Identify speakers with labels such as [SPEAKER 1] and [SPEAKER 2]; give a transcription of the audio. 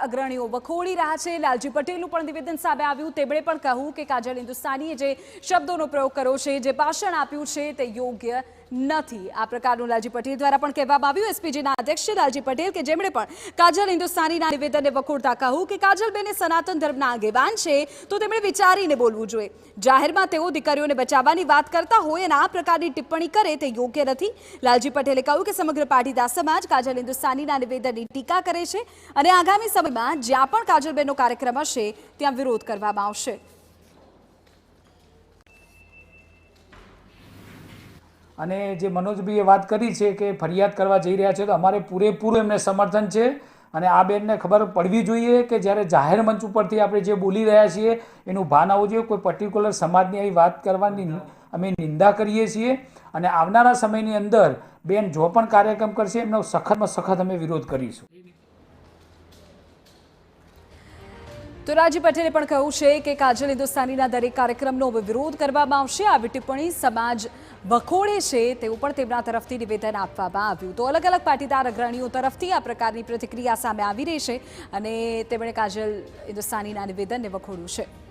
[SPEAKER 1] અગ્રણીઓ વખોડી રહ્યા છે। લાલજી પટેલનું પણ નિવેદન સામે આવ્યું। તેમણે પણ કહ્યું કે કાજલ હિન્દુસ્તાનીએ જે શબ્દોનો પ્રયોગ કર્યો છે, જે ભાષણ આપ્યું છે, તે યોગ્ય નથી। આ પ્રકારનું લાલજી પટેલ દ્વારા પણ કહેવામાં આવ્યું। એસપીજીના અધ્યક્ષ લાલજી પટેલ કે જેમણે પણ કાજલ હિન્દુસ્તાનીના નિવેદનને વખોડતા કહ્યું કે કાજલબેન સનાતન ધર્મના આગેવાન છે, તો તેમણે વિચારીને બોલવું જોઈએ। જાહેરમાં તેઓ દીકરીઓને બચાવવાની વાત કરતા હોય અને આ પ્રકારની ટિપ્પણી કરે તે યોગ્ય નથી। લાલજી પટેલે કહ્યું કે સમગ્ર પાટીદાર સમાજ કાજલ હિન્દુસ્તાનીના નિવેદનની ટીકા કરે છે અને આગામી સમયમાં જ્યાં પણ કાજલબેનનો કાર્યક્રમ હશે ત્યાં વિરોધ કરવામાં આવશે।
[SPEAKER 2] અને જે મનોજભાઈએ વાત કરી છે કે ફરિયાદ કરવા જઈ રહ્યા છે, તો અમારે પૂરેપૂરું એમને સમર્થન છે। અને આ બેનને ખબર પડવી જોઈએ કે જ્યારે જાહેર મંચ ઉપરથી આપણે જે બોલી રહ્યા છીએ એનું ભાન આવવું જોઈએ। કોઈ પર્ટિક્યુલર સમાજની આવી વાત કરવાની અમે નિંદા કરીએ છીએ અને આવનારા સમયની અંદર બેન જો પણ કાર્યક્રમ કરશે એમનો સખતમાં સખત અમે વિરોધ કરીશું।
[SPEAKER 1] તો લાલજી પટેલે પણ કહ્યું છે કે કાજલ હિન્દુસ્તાનીના દરેક કાર્યક્રમનો વિરોધ કરવામાં આવશે। આવી ટિપ્પણી સમાજ વખોડે છે તેવું પણ તેમના તરફથી નિવેદન આપવામાં આવ્યું। તો અલગ અલગ પાટીદાર અગ્રણીઓ તરફથી આ પ્રકારની પ્રતિક્રિયા સામે આવી રહી છે અને તેમણે કાજલ હિન્દુસ્તાનીના નિવેદનને વખોડ્યું છે।